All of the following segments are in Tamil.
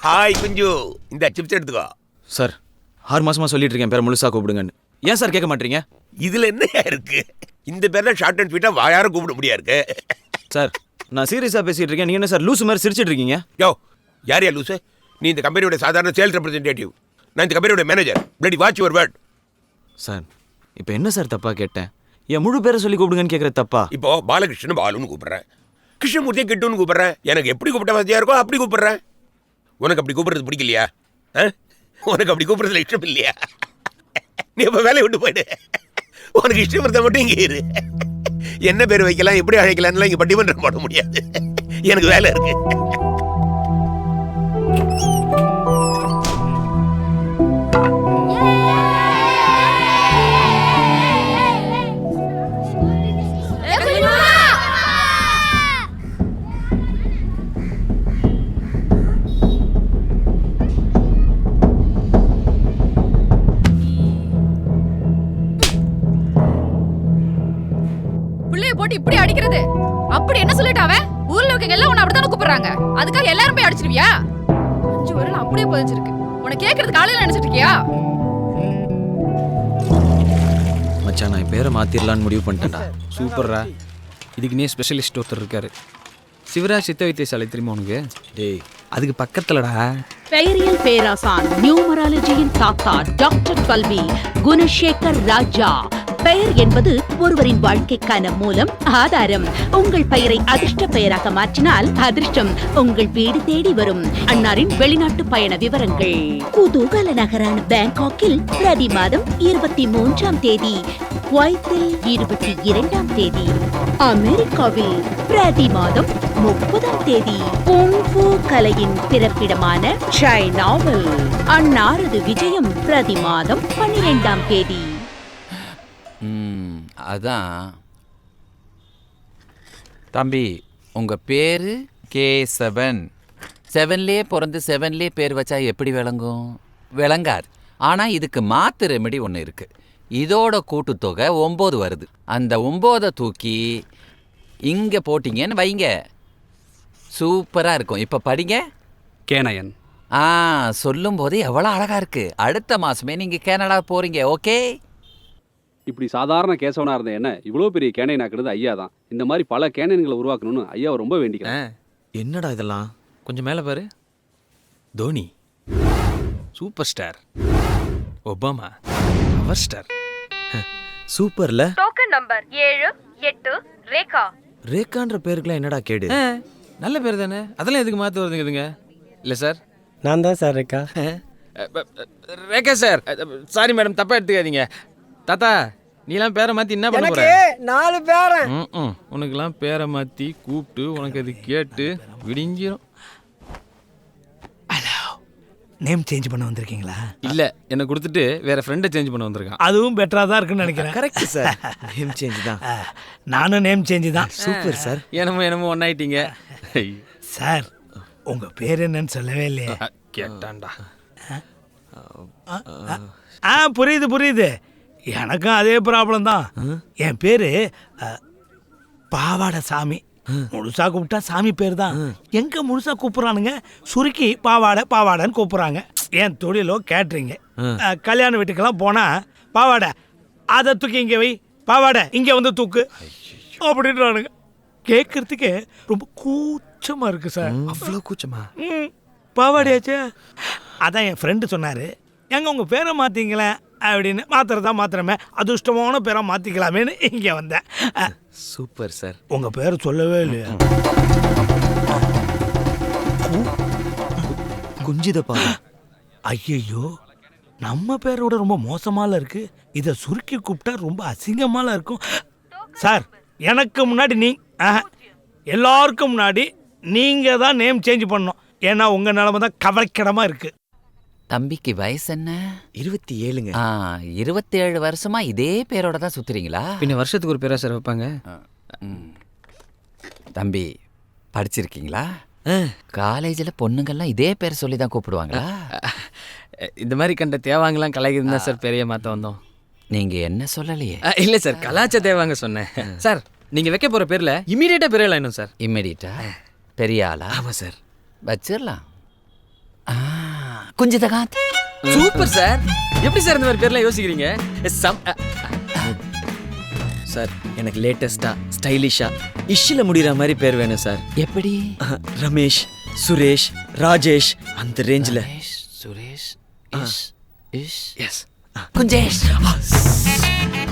ஹாய் குஞ்சு, இந்த சிப்ஸ் எடுத்துக்கோ. சார் 6 மாசமா சொல்லிட்டு இருக்கேன் பேரை முழுசா கூப்பிடுங்கன்னு. ஏன் சார் கேட்க மாட்டீங்க? இதுல என்ன இருக்கு? இந்த பேர்ல ஷார்ட் அண்ட் ஸ்வீட்டா வாயாரும் கூப்பிட முடியா இருக்கு. சார் நான் சீரியஸா பேசிட்டு இருக்கேன், நீங்க என்ன சார் லூசு மாதிரி சிரிச்சிட்டு இருக்கீங்க? யோ, யார் லூசு? நீ இந்த கம்பெனியோட சாதாரண சேல்ஸ் ரெப்ரஸன்டேட்டிவ். நான் இந்த கம்பெனியோட manager. Bloody watch your word. Sir இப்போ என்ன சார் தப்பா கேட்டேன்? என் முழு பேரை சொல்லி கூப்பிடுங்கன்னு கேட்குற தப்பா? இப்போ பாலகிருஷ்ணன் பாலுன்னு கூப்பிடுறேன், கிருஷ்ணமூர்த்தியை கிட்டுன்னு கூப்பிடுறேன். எனக்கு எப்படி கூப்பிட்ட வசதியா இருக்கோ அப்படி கூப்பிடுறேன். உனக்கு அப்படி கூப்பிடுறது பிடிக்கலையா? உனக்கு அப்படி கூப்பிடுறதுல இஷ்டம் இல்லையா? நீ இப்போ வேலையை விட்டு போயிடு. உனக்கு இஷ்டம் இருந்தால் மட்டும் இங்கே இரு. என்ன பேர் வைக்கலாம், எப்படி அழைக்கலாம்லாம் இங்கே பட்டிமன்றம் போட முடியாது. எனக்கு வேலை இருக்கு. போட்டு இப்படி அடிக்கிறது? அப்படி என்ன சொல்லிட்டு அவன்? ஊர்ல இருக்கவங்க எல்லாம் உன்னை அப்படித்தானே கூப்பிடுறாங்க. அதுக்காக எல்லாரும் போய் அடிச்சிருவியா? 5 வருடம் அப்படியே புதைஞ்சிருக்கு. உன்னை கேட்கறது காலையில நினைச்சிட்டு இருக்கியா? மச்சான் நான் பேரை மாத்திரலான்னு முடிவு பண்ணிட்டேன்டா. சூப்பர்ரா. இதுக்குன்னே ஸ்பெஷலிஸ்ட் ஒருத்தர் இருக்காரு. சிவராஜ் சித்த வைத்தியசாலை தெரியுமா உனக்கு? டேய் அதுக்கு பக்கத்துலடா. பெயரியல் பேராசான் நியூமராலஜியின் தாத்தா டாக்டர் பல்வி குணசேகர் ராஜா. பெயர் என்பது ஒருவரின் வாழ்க்கைக்கான மூலம், ஆதாரம். உங்கள் பெயரை அதிர்ஷ்ட பெயராக மாற்றினால் அதிர்ஷ்டம் உங்கள் வீடு தேடி வரும். அன்னாரின் வெளிநாட்டு பயண விவரங்கள். குதூகல நகரான பேங்காக்கில் பிரதி மாதம் 23ஆம் தேதி, குவைத்தில் 22ஆம் தேதி, அமெரிக்காவில் பிரதி மாதம் 30ஆம் தேதி, குங்ஃபூ கலையின் பிறப்பிடமான சைனாவில் அன்னாரது விஜயம் பிரதி மாதம் 12ஆம் தேதி. அதான் தம்பி, உங்க பேரு கேசவன். 7லேயே பிறந்து 7லேயே பேர் வச்சா எப்படி விளங்கும்? விளங்காது. ஆனா இதுக்கு மாத்து ரெமெடி ஒன்று இருக்கு. இதோட கூட்டுத்தொகை 9 வருது. அந்த 9 தூக்கி இங்க போட்டீங்கன்னு வைங்க, சூப்பரா இருக்கும். இப்ப படிங்க. கேனயன். சொல்லும் போது எவ்வளவு அழகா இருக்கு. அடுத்த மாசமே நீங்க கனடா போறீங்க. ஓகே. இப்படி சாதாரண கேசவனா இருந்த என்ன இவ்வளோ பெரிய கேனையன் ஆக்குறது ஐயா தான். இந்த மாதிரி பல கேனையன்களை உருவாக்கணும்னு ஐயாவை ரொம்ப வேண்டிக்கிறேன். என்னடா இதெல்லாம்? கொஞ்சம் மேலே பாரு. Dhoni, super star. Obama, power star. சூப்பர்ல. Token number 7, 8 Rekha. ரேகான்ற பேருக்குலாம் என்னடா கேடு? நல்ல பேர் தானே, அதெல்லாம் எதுக்கு மாற்ற வருதுங்க? இல்லை சார், நான் தான் sir Rekha. Rekha sir, sorry madam, தப்பா எடுத்துக்காதீங்க. தாத்தா, நீலாம் பேரை மாற்றி என்ன பண்ண போற? 4 பேரன். உனக்குலாம் பேரை மாற்றி கூப்பிட்டு உனக்கு அது கேட்டு விடிஞ்சிரும். ஹலோ, நேம் சேஞ்ச் பண்ண வந்திருக்கீங்களா? இல்லை, என்னை கொடுத்துட்டு வேற ஃப்ரெண்டை சேஞ்ச் பண்ண வந்திருக்கான். அதுவும் பெட்டராக தான் இருக்குன்னு நினைக்கிறேன். கரெக்ட் சார், நேம் சேஞ்ச் தான். நானும் நேம் சேஞ்ச் தான். Super sir. என்னமோ ஒன்னாயிட்டீங்க. சார், உங்க பேர் என்னன்னு சொல்லவே இல்லையே. கேட்டான்டா. புரியுது. எனக்கும் அதே ப்ராப்ளம் தான். என் பேரு பாவாடை சாமி. முழுசா கூப்பிட்டா சாமி பேர் தான். எங்க முழுசா கூப்பிடுறானுங்க, சுருக்கி பாவாடைன்னு கூப்பிடுறாங்க. என் தொழிலோ கேட்ரிங்க. கல்யாண வீட்டுக்கெல்லாம் போனா பாவாடை அதை தூக்கி இங்கே வை, பாவாடை இங்கே வந்து தூக்கு அப்படின்றானுங்க. கேட்கறதுக்கே ரொம்ப கூச்சமா இருக்கு சார். அவ்வளோ கூச்சமா? பாவாடையாச்சே. அதான் என் ஃப்ரெண்டு சொன்னாரு, எங்க உங்க பேரை மாத்தீங்களேன் அப்படின்னு. மாத்திரமே அதிர்ஷ்டமான பேரை மாத்திக்கலாமேன்னு இங்க வந்தேன். Super sir. உங்க பேர் சொல்லவே இல்லையா? குஞ்சிதப்பா. ஐயோ, நம்ம பேரோட ரொம்ப மோசமால இருக்கு. இதை சுருக்கி கூப்பிட்டா ரொம்ப அசிங்கமால இருக்கும். சார், எனக்கு முன்னாடி எல்லாருக்கும் முன்னாடி நீங்க தான் நேம் சேஞ்ச் பண்ணணும். ஏன்னா உங்க நிலைமை தான் கவலைக்கிடமா இருக்கு. தம்பிக்கு வயசு என்ன? 27ங்க. 27 வருஷமா இதே பேரோட தான் சுத்துறீங்களா? பின்ன வருஷத்துக்கு ஒரு பேரா சார் வைப்பாங்க. தம்பி, படிச்சிருக்கீங்களா? காலேஜில் பொண்ணுங்கள்லாம் இதே பேர் சொல்லி தான் கூப்பிடுவாங்களா? இந்த மாதிரி கண்ட தேவாங்கலாம் கலாய்க்கு தான் சார் பெரிய மாற்ற வந்தோம். நீங்கள் என்ன சொல்லலையே? இல்லை சார், கலாச்ச தேவாங்க சொன்னேன். சார், நீங்கள் வைக்க போகிற பேரில் இமீடியட்டாக பேர் ஆயிடும் சார். இம்மீடியட்டா? பெரிய ஆளா? ஆமாம் சார். வச்சிடலாம். குஞ்சிதகாந்த். Super sir. எப்படி சார் இந்த மாதிரி பேர்லாம் யோசிக்கிறீங்க? சார் எனக்கு லேட்டஸ்டா ஸ்டைலிஷா இஷ்ல முடிகிற மாதிரி பேர் வேணும் சார். எப்படி? ரமேஷ், சுரேஷ், ராஜேஷ் அந்த ரேஞ்சில். சுரேஷ், இஷ், எஸ். குஞ்சேஷ்.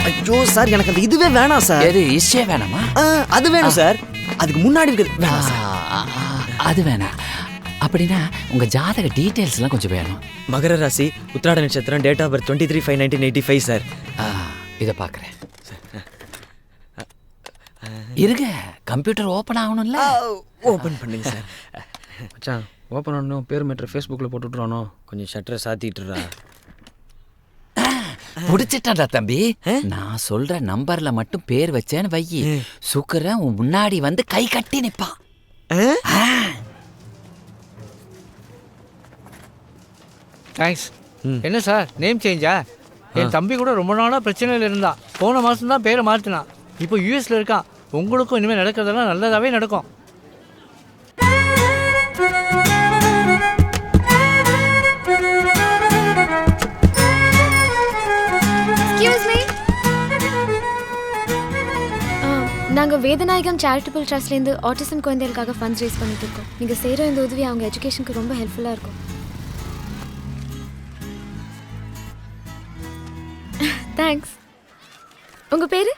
ஐயோ சார், எனக்கு அந்த இதுவே வேணாம் சார். எது இஷ்யே வேணாமா? அது வேணும் சார். அதுக்கு முன்னாடி இருக்கிறது வேணாம் சார். அது வேணாம். அப்படின்னா உங்க ஜாதக டீடைல்ஸ்லாம் கொஞ்சம் வேணும். மகர ராசி, உத்திராட நட்சத்திரம், டேட் ஆஃப் பர்த் 23/5/1985 சார். இதை பார்க்குறேன். இருங்க, கம்ப்யூட்டர் ஓப்பன் ஆகணும்ல. ஓப்பன் பண்ணுங்க சார். மச்சான், ஓப்பன் பண்ணணும். பேர் மீட்டர் ஃபேஸ்புக்கில் போட்டு விட்றானோ, கொஞ்சம் ஷட்டரை சாத்திட்டுறா. முடிச்சிட்டா தம்பி. நான் சொல்ற நம்பர்ல மட்டும் பேர் வச்சேன்னு வையி, சுக்கரன் உன் முன்னாடி வந்து கை கட்டி நிப்பான். தேங்க்ஸ். என்ன சார் நேம் சேஞ்சா? என் தம்பி கூட ரொம்ப நாளாக பிரச்சனையில் இருந்தான். போன மாதம் தான் பேரை மாற்றினான். இப்போ யூஎஸில் இருக்கான். உங்களுக்கும் இனிமேல் நடக்கிறதெல்லாம் நல்லதாகவே நடக்கும். நாங்கள் வேதநாயகம் சேரிட்டபிள் ட்ரஸ்ட்லேருந்து ஆட்டிசம் குழந்தைகளுக்காக ஃபண்ட்ஸ் ரேஸ் பண்ணிட்டு இருக்கோம். நீங்கள் செய்கிற இந்த உதவி அவங்க எஜுகேஷனுக்கு ரொம்ப ஹெல்ப்ஃபுல்லாக இருக்கும். தேங்க்ஸ். உங்கள் பேர்?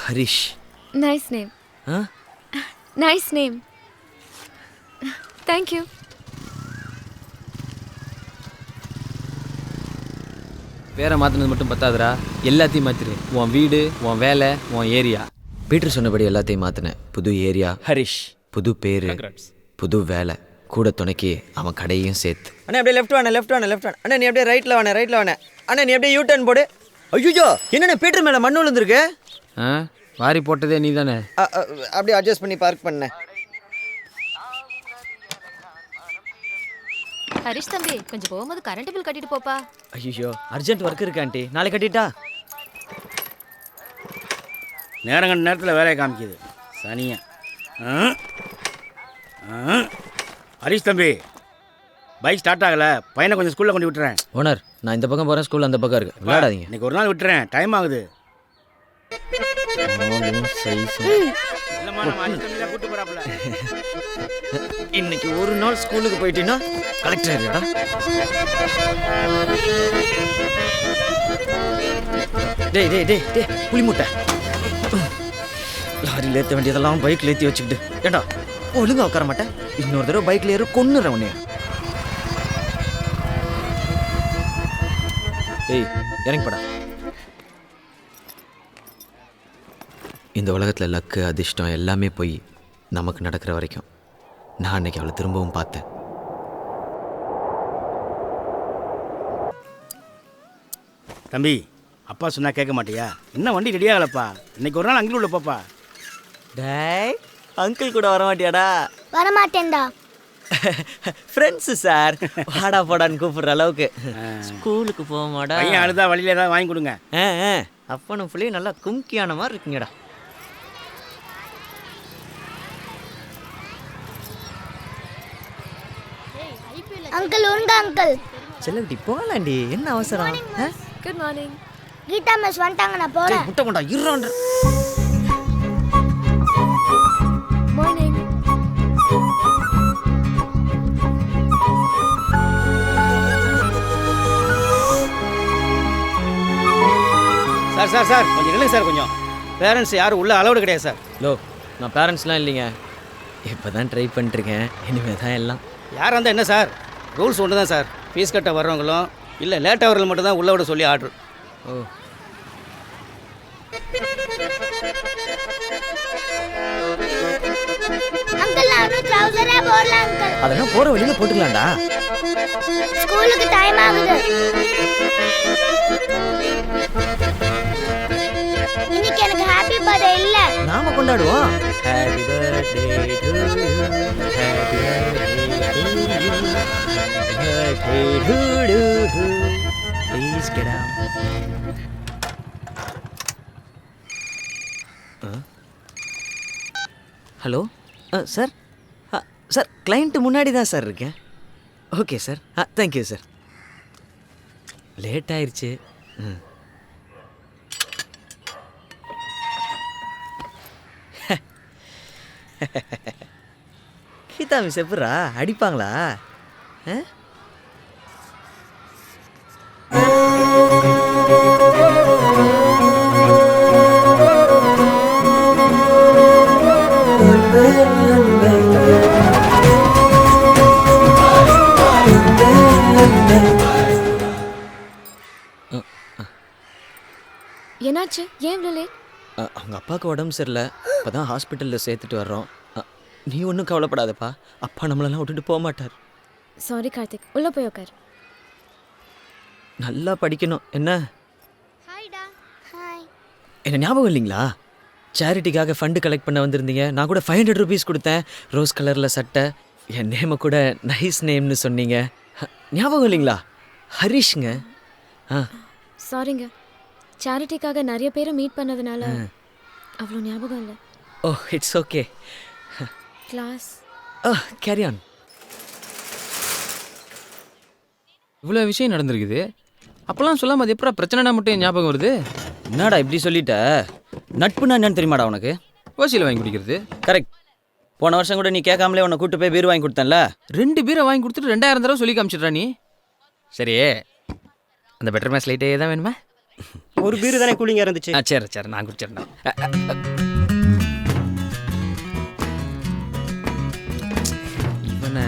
Harish. Nice name. Nice name. Thank you. பேரை மாற்றினது மட்டும் பத்தாதுரா, எல்லாத்தையும் மாற்றிடு. உன் வீடு, உன் வேலை, உன் ஏரியா. பீட்டர் சொன்னபடி எல்லாத்தையும் மாற்றினேன். புது ஏரியா, ஹரிஷ், புது பேர், புது வேலை, கூட துணைக்கி அவன் கடையும் சேர்த்து. அண்ணா அப்படியே லெஃப்ட் வாண்ணே, லெஃப்ட் வாண்ணே, லெஃப்ட் வாண்ணே. அண்ணா நீ அப்படியே ரைட்டில் வாண்ணே, ரைட்டில் வாண்ணே. அண்ணா நீ அப்படியே யூ டர்ன் போடு. ஐயோ, என்னண்ணே பீட்டர் மேலே மண்ணு விழுந்துருக்கு? வாரி போட்டதே நீ தானே? அப்படியே அட்ஜஸ்ட் பண்ணி பார்க் பண்ணேன். ஹரிஷ் தம்பி, கொஞ்சம் போகும்போது கரண்ட் பில் கட்டிட்டு போப்பா. ஐயோ, அர்ஜென்ட் ஒர்க் இருக்கு ஆண்டி, நாளைக்கு கட்டிட்டா? நேரங்கண்ட நேரத்தில் வேலையை காமிக்குது சனியா. ஹரிஷ் தம்பி, பைக் ஸ்டார்ட் ஆகலை. பையனை கொஞ்சம் ஸ்கூலில் கொண்டு விட்டுறேன். ஓனர், நான் இந்த பக்கம் போகிறேன், ஸ்கூலில் அந்த பக்கம் இருக்கு. விளையாடாதீங்க. இன்னைக்கு ஒரு நாள் விட்டுறேன், டைம் ஆகுது. இன்னைக்கு ஒரு நாள் ஸ்கூலுக்கு போயிட்டீங்கன்னா கலெக்டர் ஆகிடா. டேய் டேய் டேய் டேய் புளி முட்டை. லாரியில் ஏற்ற வேண்டியதெல்லாம் பைக்கில் ஏற்றி வச்சுக்கிட்டு ஏண்டா ஒழுங்கா உட்கார மாட்டேன். இன்னொரு தடவை பைக்கில் ஏற கொன்னுறேன் உன்னைய. ஏய் இறங்கிப்படா. இந்த உலகத்தில் லக்கு, அதிர்ஷ்டம் எல்லாமே போய் நமக்கு நடக்கிற வரைக்கும் நான் அன்னைக்கு அவளை திரும்பவும் பார்த்தேன். தம்பி, அப்பா சொன்னா கேட்க மாட்டியா? என்ன வண்டி ரெடி ஆகலப்பா? இன்னைக்கு ஒரு நாள் அங்கிள் உள்ள பாப்பா. டேய், அங்கிள் கூட வர மாட்டியாடா? வரமாட்டேன்டா. ஃப்ரெண்ட்ஸு சார், வாடா போடான்னு கூப்பிடுற அளவுக்கு. ஸ்கூலுக்கு போக மாட்டா? பையன் அழுதா வழியில ஏதாவது வாங்கி கொடுங்க. அப்பனும் பிள்ளையும் நல்லா கும்கியான மாதிரி இருக்குங்கடா. அங்கிள் உண்டு அங்கிள். செல்லகுட்டி போகலாண்டி, என்ன அவசரம்? Good morning. கீதா மிஸ் வந்துட்டாங்க, நான் போறேன். முட்டை கொண்டா இருறான்ற. மார்னிங். சார் சார் சார் கொஞ்சம் நில்லுங்க சார். கொஞ்சம் பேரண்ட்ஸ் யாரும் உள்ள அலவுடு கிடையாது சார். லோ, நான் பேரண்ட்ஸ்லாம் இல்லைங்க. இப்போ தான் ட்ரை பண்ணிட்டுருக்கேன். இனிமேல் தான் எல்லாம். யாராக இருந்தால் என்ன சார், ரூல்ஸ் ஒன்று தான் சார். ஃபீஸ் கட்ட வர்றவங்களும் இல்லை லேட்டாக வரவங்க மட்டும் தான் உள்ள விட சொல்லி ஆர்டர். ஓ, அங்கிள் நான் ட்ரவுசரே போடல அங்கிள். அதெல்லாம் போகிற வழியில் போட்டுக்கலாம்டா. ஸ்கூலுக்கு டைம் ஆகுது. இன்னைக்கு எனக்கு ஹாப்பி பர்த்டே இல்ல. நாம கொண்டாடுவோம். Happy birthday to you, happy birthday to you, birthday to to. Please get out. Hello sir, sir client முன்னாடி தான் சார் இருக்கேன். Okay sir. Thank you sir. Late ஆயிடுச்சு. கீதா மிஸ் எப்படா அடிப்பாங்களா? என்னாச்சு? ஏன் இவ்வளோ லேட்? அவங்க அப்பாவுக்கு உடம்பு சரியில்லை. இப்போ தான் ஹாஸ்பிட்டலில் சேர்த்துட்டு வர்றோம். நீ ஒன்றும் கவலைப்படாதப்பா. அப்பா நம்மளெல்லாம் விட்டுட்டு போக மாட்டார். சாரி கார்த்திக், உள்ளே போய் உட்காரு. நல்லா படிக்கணும். என்ன ஹாய்டா. ஹாய். என்ன ஞாபகம் இல்லைங்களா? சேரிட்டிக்காக ஃபண்டு கலெக்ட் பண்ண வந்திருந்தீங்க. நான் கூட 500 rupees கொடுத்தேன். ரோஸ் கலரில் சட்டை. என் நேமை கூட நைஸ் நேம்னு சொன்னீங்க. ஞாபகம் இல்லைங்களா? ஹரிஷ்ங்க. சாரிங்க, சேரிட்டிக்காக நிறைய பேரை மீட் பண்ணதுனால அவ்வளோ ஞாபகம் இல்லை. Oh, it's okay. Class. Carry on. இவ்வளோ விஷயம் நடந்திருக்குது. அப்போல்லாம் சொல்லாமல் அது எப்படா பிரச்சனைனா மட்டும் ஞாபகம் வருது? என்னடா இப்படி சொல்லிட்ட? நட்புனா என்னன்னு தெரியுமாடா உனக்கு? ஓசியில் வாங்கி குடிக்கிறது. கரெக்ட். போன வருஷம் கூட நீ கேட்காமலே உன்னை கூட்டு போய் பீர் வாங்கி கொடுத்தேன்ல. 2 பீரை வாங்கி கொடுத்துட்டு 2000 தடவை சொல்லி காமிச்சிட்றா நீ. சரி, அந்த பெட்டர் மேட்ச் லைட்டே தான் வேணுமா? ஒரு பீர் தானே கூலிங்காக இருந்துச்சு. சரி சரி, நான் குடிச்சிடறேன். இவனை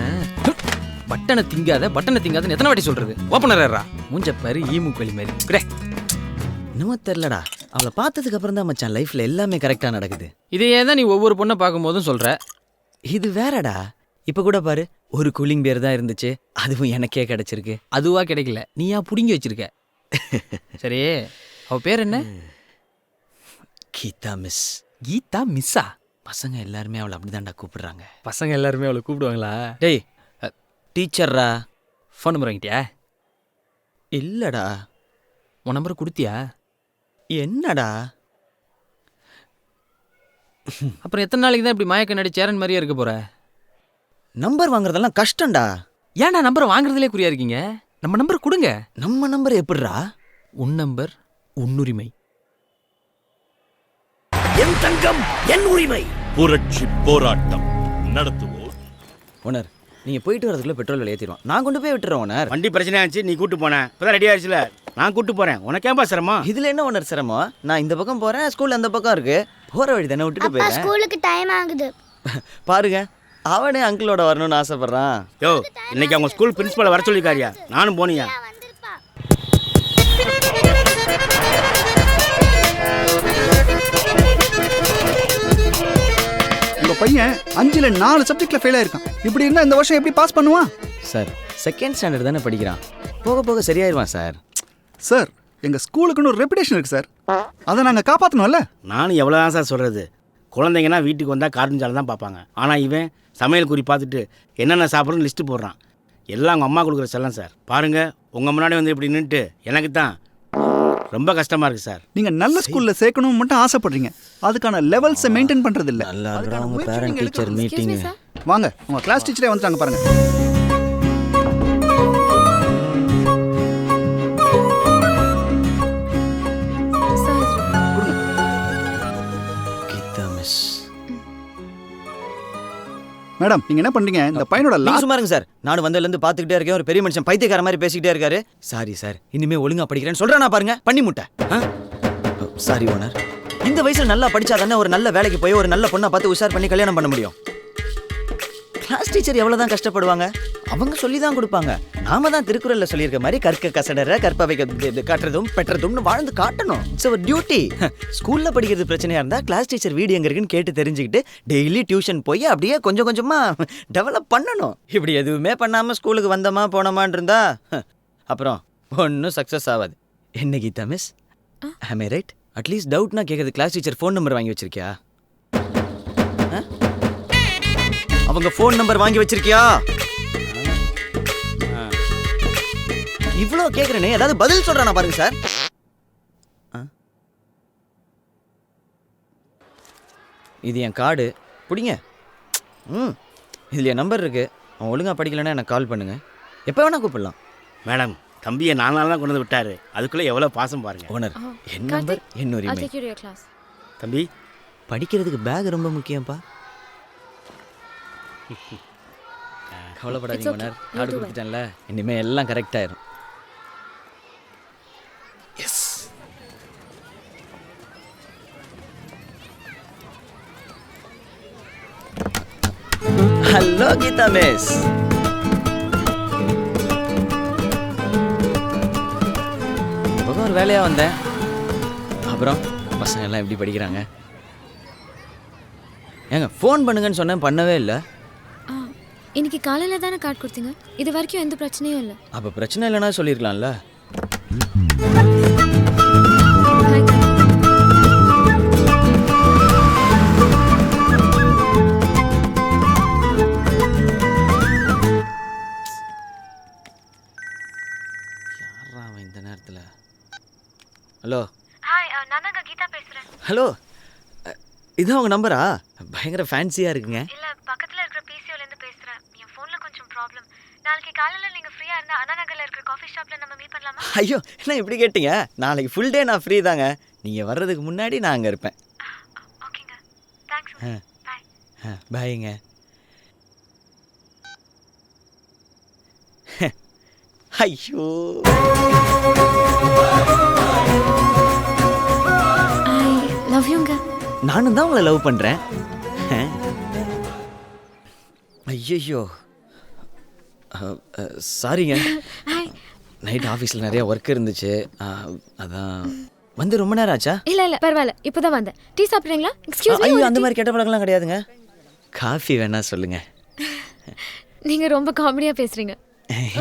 பட்டனை திங்காதன்னு எத்தனை வாட்டி சொல்றது? ஓப்பனரா மூஞ்ச பாரு, ஈமு கோழி மாதிரி. குடே இன்னமும் தெரிலடா. அவளை பார்த்ததுக்கு அப்புறம் தான் மச்சான் லைஃப்ல எல்லாமே கரெக்டாக நடக்குது. இதையே தான் நீ ஒவ்வொரு பொண்ணை பார்க்கும்போதும் சொல்ற. இது வேறடா. இப்போ கூட பாரு, ஒரு கூலிங் பேர் தான் இருந்துச்சு. அதுவும் எனக்கே கிடைச்சிருக்கு. அதுவா கிடைக்கல, நீயா புடுங்கி வச்சிருக்க. சரி, அவ பேர் என்ன? கீதா மிஸ். கீதா மிஸ்ஸா? பசங்க எல்லாருமே அவளை அப்படிதான்டா கூப்பிடுறாங்க. பசங்க எல்லாருமே அவளை கூப்பிடுவாங்களா? டேய், டீச்சர்ரா. Phone number வாங்கிட்டியா? இல்லடா. உன் நம்பர் கொடுத்தியா? என்னடா? அப்புறம் எத்தனை நாளைக்கு தான் இப்படி மயக்க நடி சேரன் மாதிரியே இருக்க போற? நம்பர் வாங்குறதெல்லாம் கஷ்டம்டா. ஏன்டா நம்பரை வாங்குறதுலே குறியா இருக்கீங்க? நம்ம நம்பர் கொடுங்க. நம்ம நம்பர் எப்படிடா? உன் நம்பர் உன்னுரிமை. என் தங்கம் என் உரிமை. புரட்சி போராட்டம் நடத்துவோம். ஓனர், நீங்க போயிட்டு வரதுக்குள்ள பெட்ரோல் விலை ஏற்றிடுவோம். நான் கொண்டு போய் விட்டுறேன் ஓனர். வண்டி பிரச்சனை ஆச்சு, நீ கூட்டு போனேன். இப்போதான் ரெடி ஆயிடுச்சுல, நான் கூட்டு போறேன். உனக்கு ஏன்பா சிரமம்? இதுல என்ன ஓனர் சிரமம்? நான் இந்த பக்கம் போறேன், ஸ்கூல் அந்த பக்கம் இருக்கு. போற வழி தானே விட்டுட்டு போயிடுறேன். ஸ்கூலுக்கு டைம் ஆகுது. பாருங்க, அவனே அங்கிளோட வரணும்னு ஆசைப்படுறான். யோ, இன்னைக்கு அவங்க ஸ்கூல் பிரின்சிபலை வர சொல்லிருக்காரியா? நானும் போனியா? உங்க பையன் 5ல் 4 சப்ஜெக்ட்ல ஃபெயில் ஆயிருக்கான். இப்படி இருந்தா இந்த வருஷம் எப்படி பாஸ் பண்ணுவான்? சார், 2nd ஸ்டாண்டர்ட் தானே படிக்கிறான். போக போக சரியாயிருவான் சார். சார், எங்க ஸ்கூலுக்குன்னு ஒரு ரெப்புடேஷன் இருக்கு சார். அதை நாங்கள் காப்பாற்றணும்ல. நானும் எவ்வளோதான் சார் சொல்கிறது. குழந்தைங்கன்னா வீட்டுக்கு வந்தால் கார்ட்டூன் சேனல் தான் பார்ப்பாங்க. ஆனால் இவன் சமையல் குறி பார்த்துட்டு என்னென்ன சாப்பிட்றன்னு லிஸ்ட்டு போடுறான். எல்லாம் அவங்க அம்மா கொடுக்குற செல்லம் சார். பாருங்கள், உங்கள் முன்னாடி வந்து இப்படி நின்றுட்டு எனக்கு தான் ரொம்ப கஷ்டமாக இருக்குது சார். நீங்கள் நல்ல ஸ்கூலில் சேர்க்கணும்னு மட்டும் ஆசைப்படுறீங்க. அதுக்கான லெவல்ஸை மெயின்டைன் பண்ணுறது இல்லை. உங்க பேரண்ட் டீச்சர் மீட்டிங். வாங்க, உங்கள் கிளாஸ் டீச்சரே வந்துட்டாங்க பாருங்க. மேடம், நீங்க என்ன பண்றீங்க? இந்த பையனோட சும்மாருங்க சார். நானும் வந்ததுலேருந்து பார்த்துக்கிட்டே இருக்கேன். ஒரு பெரிய மனுஷன் பைத்தியக்கார மாதிரி பேசிக்கிட்டே இருக்காரு. சாரி சார், இனிமே ஒழுங்கா படிக்கிறேன்னு சொல்றேன். பாருங்க, பண்ணி முட்டை. Sorry owner. இந்த வயசுல நல்லா படிச்சா தானே ஒரு நல்ல வேலைக்கு போய் ஒரு நல்ல பொண்ணை பார்த்து உஷார் பண்ணி கல்யாணம் பண்ண முடியும். கிளாஸ் டீச்சர் எவ்வளவுதான் கஷ்டப்படுவாங்க? அவங்க சொல்லி தான் கொடுப்பாங்க. நாம தான் திருக்குறள்ல சொல்லியிருக்க மாதிரி கற்க கசடற கற்பவை காட்டுறதும் பெற்றதும்னு வாழ்ந்து காட்டணும். It's our duty. ஸ்கூல்ல படிக்கிறது பிரச்சனையா இருந்தா கிளாஸ் டீச்சர் வீடு எங்க இருக்குன்னு கேட்டு தெரிஞ்சுக்கிட்டு டெய்லி டியூஷன் போய் அப்படியே கொஞ்சம் கொஞ்சமா டெவலப் பண்ணணும். இப்படி எதுவுமே பண்ணாம ஸ்கூலுக்கு வந்தோமா போனோமான் இருந்தா அப்புறம் ஒன்றும் சக்ஸஸ் ஆகாது. என்ன கீதா மிஸ், ஆம் ஐ ரைட்? அட்லீஸ்ட் டவுட்னா கேட்கறது கிளாஸ் டீச்சர் ஃபோன் நம்பர் வாங்கி வச்சிருக்கியா? அவங்க ஃபோன் நம்பர் வாங்கி வச்சிருக்கியா? இவ்வளோ கேட்குறேனே, ஏதாவது பதில் சொல்றானா பாருங்க சார். இது என் கார்டு, பிடிங்க. இதில் என் நம்பர் இருக்குது. அவன் ஒழுங்காக படிக்கலைன்னா எனக்கு கால் பண்ணுங்கள். எப்போ வேணால் கூப்பிடலாம். மேடம், தம்பியை 4 நாள் தான் கொண்டு வந்து விட்டாரு. அதுக்குள்ளே எவ்வளோ பாசம் பாருங்க. ஓனர், என் நம்பர் என் உரிமை. தம்பி, படிக்கிறதுக்கு பேக் ரொம்ப முக்கியம்ப்பா. கவலைப்படாதீங்க ஓனர், கார்டு கொடுத்துட்டேன்ல, இனிமேல் எல்லாம் கரெக்ட் ஆயிரும். எஸ். Hello Geetha miss. இப்போ ஒரு வேலையாக வந்தேன். அப்புறம் பசங்க எல்லாம் எப்படி படிக்கிறாங்க? ஏங்க ஃபோன் பண்ணுங்கன்னு சொன்னேன், பண்ணவே இல்லை. இன்னைக்கு காலையில் தானே கார்டு கொடுத்தீங்க. இது வரைக்கும் எந்த பிரச்சனையும் இல்லை. அப்போ பிரச்சனை இல்லைன்னா சொல்லியிருக்கலாம்ல. யாரா அவன் இந்த நேரத்தில்? ஹலோ. ஹாய், நான் தான் கீதா பேசுகிறேன். ஹலோ, இதுதான் உங்கள் நம்பரா? பயங்கர ஃபேன்சியாக இருக்குங்க. இல்லை, பக்கத்தில் இருக்கிற பிசிஓலேருந்து பேசுகிறேன். என் ஃபோனில் கொஞ்சம் ப்ராப்ளம். நாளைக்கு காலையில் நீங்கள் ஃப்ரீயாக இருந்தால் அண்ணா நகரில் இருக்கிற காஃபி ஷாப்பில் நம்ம மீட் பண்ணலாமா? ஐயோ, என்ன இப்படி கேட்டீங்க? நாளைக்கு ஃபுல் டே நான் ஃப்ரீ தாங்க. நீங்கள் வர்றதுக்கு முன்னாடி நான் அங்கே இருப்பேன். ஓகேங்க, தேங்க்ஸ். பாய். பாய்ங்க. ஐயோ, ஐ லவ் யூங்க. நானும் தான் உங்களை லவ் பண்ணுறேன். ஐயோ, சாரிங்க. நைட் ஆஃபீஸில் நிறைய ஒர்க் இருந்துச்சு, அதான் வந்து ரொம்ப நேரம் ஆச்சா? இல்லை பரவாயில்ல, இப்போ தான் வந்தேன். டீ சாப்பிட்றீங்களா? Excuse me. ஐயோ, அந்த மாதிரி கெட்ட பழக்கம்லாம் கிடையாதுங்க. காஃபி வேணா சொல்லுங்க. நீங்கள் ரொம்ப காமெடியாக பேசுகிறீங்க.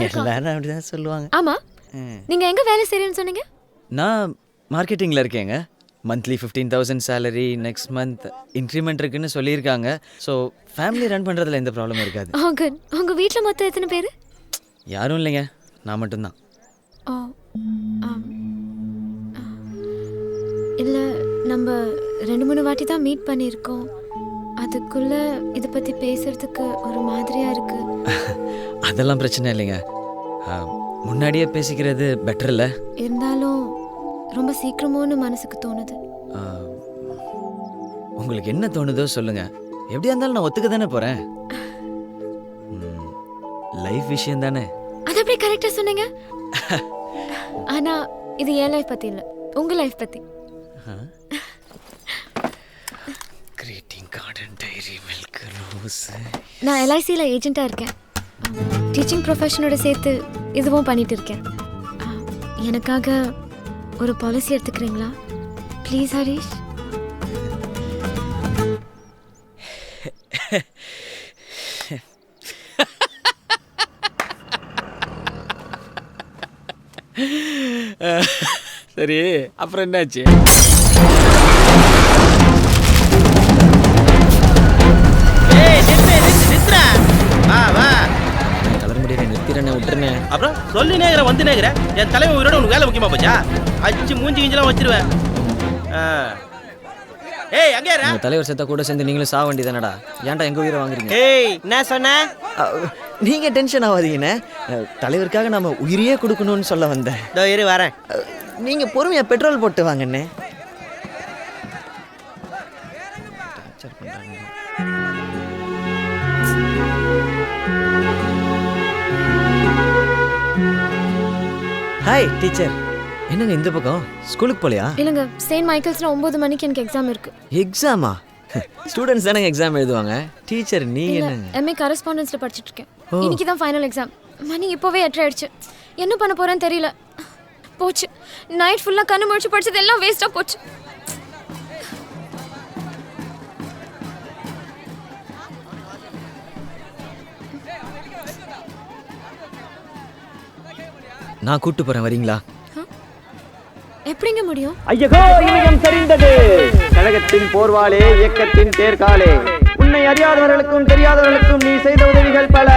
எல்லாரும் அப்படிதான் சொல்லுவாங்க. ஆமாம், நீங்கள் எங்கே வேலை செய்கிறேன்னு சொன்னீங்க? நான் மார்க்கெட்டிங்கில் இருக்கேங்க. Monthly 15,000 salary, next month increment இருக்குன்னு சொல்லியிருக்காங்க. ஸோ ஃபேமிலி ரன் பண்ணுறதுல எந்த ப்ராப்ளமும் இருக்காது. ஓ குட். உங்கள் வீட்டில் மொத்தம் எத்தனை பேர்? யாரும் இல்லைங்க, நான் மட்டும்தான். ஓ, இல்லை, நம்ம 2-3 வாட்டி தான் மீட் பண்ணியிருக்கோம். அதுக்குள்ளே இதை பற்றி பேசுகிறதுக்கு ஒரு மாதிரியாக இருக்குது. அதெல்லாம் பிரச்சனை இல்லைங்க, முன்னாடியே பேசிக்கிறது பெட்டர் இல்லை? இருந்தாலும் ரொம்ப சீக்கிரமோன்னு மனசுக்கு தோணுது. உங்களுக்கு என்ன தோணுதோ சொல்லுங்க. எப்படியா இருந்தாலும் நான் ஒத்துக்க தானே போகிறேன். லைஃப் விஷயம் தானே. அது எப்படி கரெக்டாக சொன்னீங்க? ஆனால் இது என் லைஃப் பற்றி இல்லை, உங்கள் லைஃப் பற்றி. Greeting card and diary milk rose. நான் எல்ஐசியில் ஏஜென்ட்டாக இருக்கேன். டீச்சிங் ப்ரொஃபஷனோட சேர்த்து இதுவும் பண்ணிட்டு இருக்கேன். எனக்காக ஒரு பாலிசி எடுத்துக்கிறீங்களா ப்ளீஸ் ஹரிஷ்? சரி, அப்புறம் என்னாச்சு? கலர் முடியல, நிறுத்திறேன், விட்டுறேன். அப்புறம் சொல்லி நேகிற வந்து நேகிற என் தலைவன் உயிரோட உனக்கு வேலை முக்கியமா போச்சா? அச்சு மூஞ்சி கிஞ்சலாம் வச்சிருவேன். ஏய், அங்கே உங்க தலைவர் செத்தா கூட சேர்ந்து நீங்களும் சாக வேண்டியதானடா. ஏன்டா எங்க உயிரை வாங்குறீங்க? ஏய், என்ன சொன்ன? நீங்க டென்ஷன் ஆகாதீங்கண்ணே. தலைவருக்காக நம்ம உயிரையே கொடுக்கணும்னு சொல்ல வந்தேன். இதோ இரு வரேன். நீங்க பொறுமையா பெட்ரோல் போட்டு வாங்கண்ணே. Hi teacher. என்னங்க இந்த பக்கம்? ஸ்கூலுக்கு போலையா? இல்லைங்க, செயின்ட் மைக்கேல்ஸ்ல 9 மணிக்கு எனக்கு எக்ஸாம் இருக்கு. எக்ஸாமா? ஸ்டூடெண்ட்ஸ் தானே எக்ஸாம் எழுதுவாங்க. டீச்சர் நீங்க என்ன? எம்ஏ கரஸ்பாண்டன்ஸ்ல படிச்சிட்டு இருக்கேன். இன்னைக்கு தான் ஃபைனல் எக்ஸாம். மணி இப்போவே 8 ஆயிடுச்சு. என்ன பண்ண போறேன்னு தெரியல. போச்சு, நைட் ஃபுல்லா கண்ணு முழிச்சு படிச்சது எல்லாம் வேஸ்டா போச்சு. நான் கூட்டு போறேன், வரீங்களா? எப்படிங்க முடியும்? ஐயகோ, இமயம் தெரிந்தது. கழகத்தின் போர்வாளே, இயக்கத்தின் தேர்காலே, உன்னை அறியாதவர்களுக்கும் தெரியாதவர்களுக்கும் நீ செய்த உதவிகள் பல.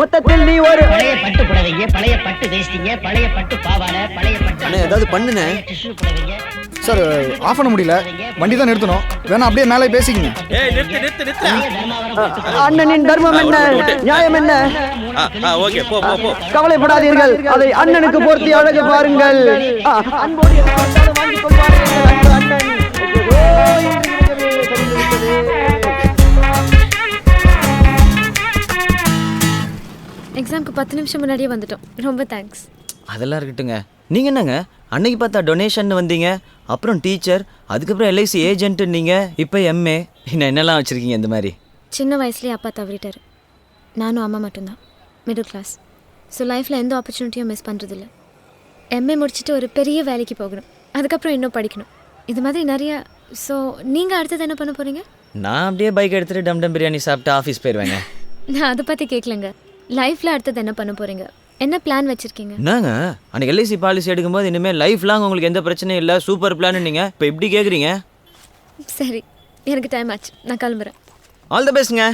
மொத்தத்தில் நீ ஒரு பழைய பட்டு புடவைங்க, பழைய பட்டு வேஷ்டிங்க, பழைய பட்டு பாவாடை, பழைய பட்டு ஏதாவது பண்ணுனே. டிஷ்யூ புடவைங்க. சார் ஆஃப் பண்ண முடியல, வண்டி தான் நிறுத்தணும். வேணா அப்படியே மேலே பேசிக்கங்க. ஏய் நிறுத்து அண்ணனின் தர்மம் என்ன, நியாயம் என்ன? ஓகே போ போ போ. கவலைப்படாதீர்கள், அதை அண்ணனுக்கு பொருத்தி அழகு பாருங்கள். அன்போடு எதை கேட்டாலும் வாங்கிக் கொள்வார்கள் அன்பு அண்ணன். எக்ஸாம்க்கு 10 நிமிஷம் முன்னாடியே வந்துட்டோம். ரொம்ப தேங்க்ஸ். அதெல்லாம் இருக்கட்டுங்க. நீங்கள் என்னங்க அன்னைக்கு பார்த்தா டொனேஷன் வந்தீங்க, அப்புறம் டீச்சர், அதுக்கப்புறம் எல்ஐசி ஏஜென்ட், நீங்கள் இப்போ எம்ஏ, இன்னும் என்னெல்லாம் வச்சுருக்கீங்க இந்த மாதிரி? சின்ன வயசுலேயே அப்பா தவறிட்டார். நானும் அம்மா மட்டும்தான், மிடில் கிளாஸ். ஸோ லைஃப்பில் எந்த ஆப்பர்ச்சுனிட்டியும் மிஸ் பண்ணுறதில்ல. எம்ஏ முடிச்சுட்டு ஒரு பெரிய வேலைக்கு போகணும், அதுக்கப்புறம் இன்னும் படிக்கணும், இது மாதிரி நிறையா. ஸோ நீங்கள் அடுத்தது என்ன பண்ண போகிறீங்க? நான் அப்படியே பைக் எடுத்துகிட்டு டம் பிரியாணி சாப்பிட்டு ஆஃபீஸ் போயிடுவேங்க. நான் அதை பற்றி கேட்கலங்க. லைஃப்பில் அடுத்தது என்ன பண்ண போகிறீங்க, என்ன பிளான் வச்சுருக்கீங்க? என்னங்க அன்றைக்கி எல்ஐசி பாலிசி எடுக்கும்போது இனிமேல் லைஃப் லாங் உங்களுக்கு எந்த பிரச்சனையும் இல்லை, சூப்பர் பிளான் நீங்கள் இப்போ எப்படி கேட்குறீங்க? சரி, எனக்கு டைம் ஆச்சு, நான் கிளம்புறேன். All the பெஸ்ட்ங்க.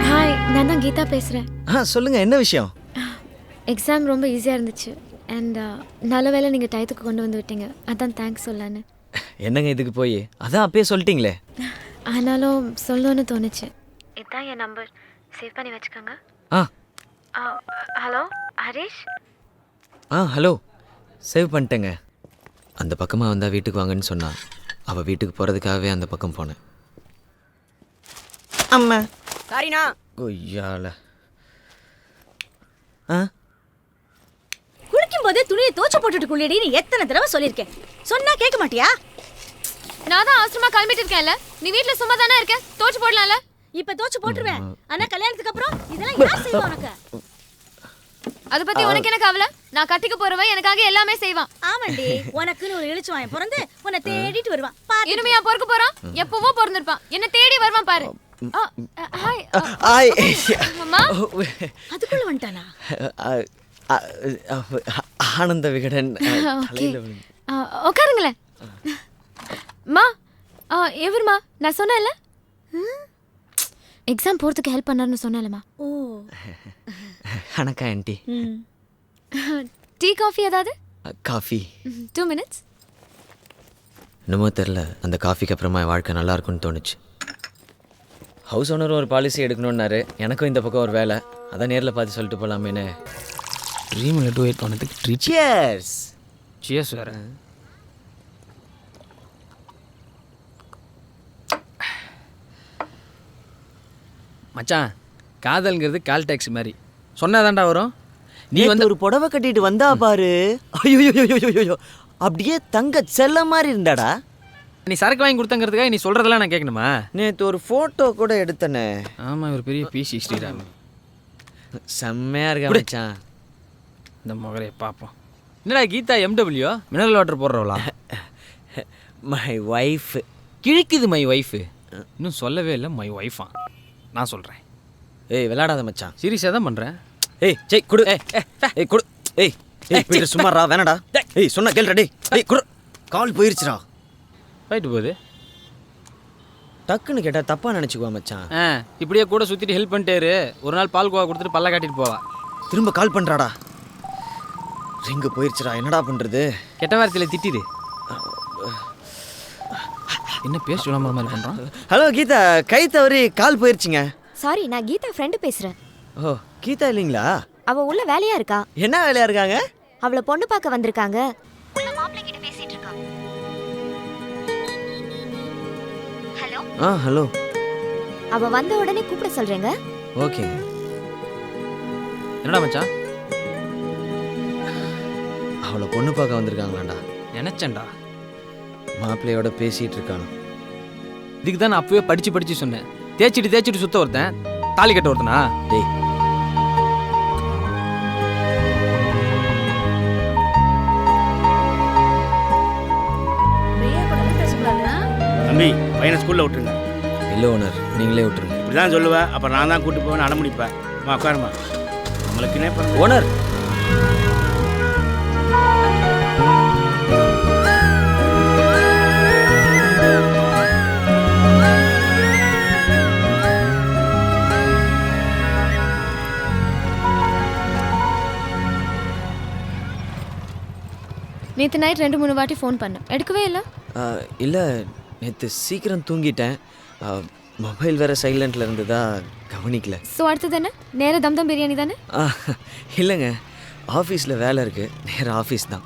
ஹாய், நான் தான் கீதா பேசுகிறேன். சொல்லுங்கள், என்ன விஷயம்? எக்ஸாம் ரொம்ப ஈஸியாக இருந்துச்சு அண்ட் நல்ல வேளை நீங்கள் டயத்துக்கு கொண்டு வந்து விட்டீங்க, அதான் தேங்க்ஸ் சொல்லலான்னு. என்னங்க இதுக்கு போய் அதான் அப்பயே சொல்லிட்டீங்களே. ஆனாலும் சொல்லணும்னு தோணுச்சு. இதான் என் நம்பர், சேவ் பண்ணி வச்சுக்கோங்க. ஹலோ ஹரிஷ். ஹலோ, சேவ் பண்ணிட்டேங்க. அந்த பக்கமாக வந்தால் வீட்டுக்கு வாங்கன்னு சொன்னா, அவள் வீட்டுக்கு போகிறதுக்காகவே அந்த பக்கம் போனேன். அம்மா சாரிண்ணா. கொய்யால குளிக்கும் போதே துணியை தோச்சு போட்டுட்டு குளியடின்னு எத்தனை தடவை சொல்லியிருக்கேன், சொன்னா கேட்க மாட்டியா? நான் தான் அவசரமா கிளம்பிட்டு இருக்கேன்ல, நீ வீட்ல சும்மா தானே இருக்க, தோச்சு போடலாம்ல. இப்ப தோச்சு போட்டுருவேன், ஆனா கல்யாணத்துக்கு அப்புறம் இதெல்லாம் யார் செய்வா உனக்கு? அத பத்தி உனக்கு என்ன கவலை? நான் கட்டிக்க போறவன் எனக்காக எல்லாமே செய்வான். ஆமாண்டி, உனக்குன்னு ஒரு இழுச்சுவான் பிறந்து உன்னை தேடிட்டு வருவான். இனிமையா பொறுக்க போறான், எப்பவோ பிறந்திருப்பான், என்ன தேடி வருவான் பாரு. ஹாய் அம்மா, அதுக்குள்ள வந்துட்டானா? ஆனந்த விகடன். உட்காருங்களேன். மா, எவருமா? நான் சொன்னேன்ல எக்ஸாம் போகிறதுக்கு ஹெல்ப் பண்ணாருன்னு சொன்னேன்லம்மா. ஓ, வணக்கம் ஆண்டி. டீ காஃபி ஏதாவது? Coffee 2 minutes. என்னமோ தெரில, அந்த காஃபிக்கு அப்புறமா என் வாழ்க்கை நல்லா இருக்கும்னு தோணுச்சு. ஹவுஸ் ஓனரும் ஒரு பாலிசி எடுக்கணுன்னாரு, எனக்கும் இந்த பக்கம் ஒரு வேலை, அதான் நேரில் பார்த்து சொல்லிட்டு போகலாமேன்னு. ட்ரீம் லட்டு வெயிட் பண்ணதுக்கு ட்ரீட். சியர்ஸ். சியர்ஸ் வேறு. மச்சான், காதல்ங்கிறது கால் டாக்ஸி மாதிரி சொன்னாதான்டா வரும். நீ வந்து ஒரு புடவை கட்டிட்டு வந்தா பாரு, ஐயோ அப்படியே தங்க செல்ல மாதிரி இருந்தாடா. நீ சரக்கு வாங்கி கொடுத்தங்கிறதுக்காக நீ சொல்கிறதெல்லாம் நான் கேட்கணுமா? நேற்று ஒரு ஃபோட்டோ கூட எடுத்தனே. ஆமாம், ஒரு பெரிய பிசி ஸ்ரீராம் செம்மையாக இருக்கா மச்சான். இந்த முகரையை பார்ப்போம். என்னடா கீதா எம்டபிள்யூ மினரல் வாட்டர் போடுறவளா? My wife. கிழிக்குது மை ஒய்ஃபு. இன்னும் சொல்லவே இல்லை மை ஒய்ஃபா. நான் சொல்கிறேன். ஏய் விளையாடாத மச்சான், சீரியஸாக தான் பண்ணுறேன். ஏய் ஜெய் குடு. ஏய் குடு. ஏய் பீட்டர் சும்மாடா, வேணாடா. ஏய் சொன்னா கேளுடா. ஏய் குடு. கால் போயிருச்சுடா. போயிட்டு போகுது. டக்குன்னு கேட்டால் தப்பாக நினச்சிக்குவா மச்சான். இப்படியே கூட சுற்றிட்டு ஹெல்ப் பண்ணிட்டேரு. ஒரு நாள் பால் கோவா கொடுத்துட்டு பல்ல காட்டிட்டு போவா. திரும்ப கால் பண்ணுறாடா. ரிங்கு போயிருச்சுடா, என்னடா பண்ணுறது? கெட்ட வார்த்தையில் திட்டிடு. என்ன பேஸ்ட் விளம்பர மாதிரி பண்ணுறான்? ஹலோ கீதா, கை தவறி கால் போயிருச்சுங்க. சாரி, நான் கீதா ஃப்ரெண்டு பேசுகிறேன். ஓ கீதா இல்லைங்களா? அவள் உள்ள வேலையா இருக்கா. என்ன வேலையா இருக்காங்க? அவளை பொண்ணு பார்க்க வந்திருக்காங்க. ஹலோ. அவ வந்த உடனே கூப்பிட சொல்றேங்க. ஓகே. என்னடா மச்சான், அவளை பொண்ணு பார்க்க வந்திருக்காங்களாண்டா? நினைச்சேன்டா. மாப்பிள்ளையோட பேசிட்டு இருக்கானு. இதுக்கு தான் நான் அப்பவே படிச்சு சொன்னேன். தேய்ச்சிட்டு சுத்த ஒருத்தன், தாலி கட்ட ஒருத்தனா? டேய் தம்பி, பையனை ஸ்கூலில் விட்டுருங்க. இல்லை ஓனர், நீங்களே விட்டுருங்க. இப்படி தான் சொல்லுவேன், அப்புறம் நான் தான் கூப்பிட்டு போவேன், அடமுடிப்பேன். உட்காருமா, நம்மளுக்குன்னே பிறந்த ஓனர். நேற்று நைட் 2-3 வாட்டி ஃபோன் பண்ணேன், எடுக்கவே இல்லை. இல்லை, நேற்று சீக்கிரம் தூங்கிட்டேன். மொபைல் வேறு சைலண்டில் இருந்ததா கவனிக்கல. ஸோ அடுத்தது என்ன? நேராக தம் பிரியாணி தானே? இல்லைங்க, ஆஃபீஸில் வேலை இருக்குது, நேராக ஆஃபீஸ் தான்.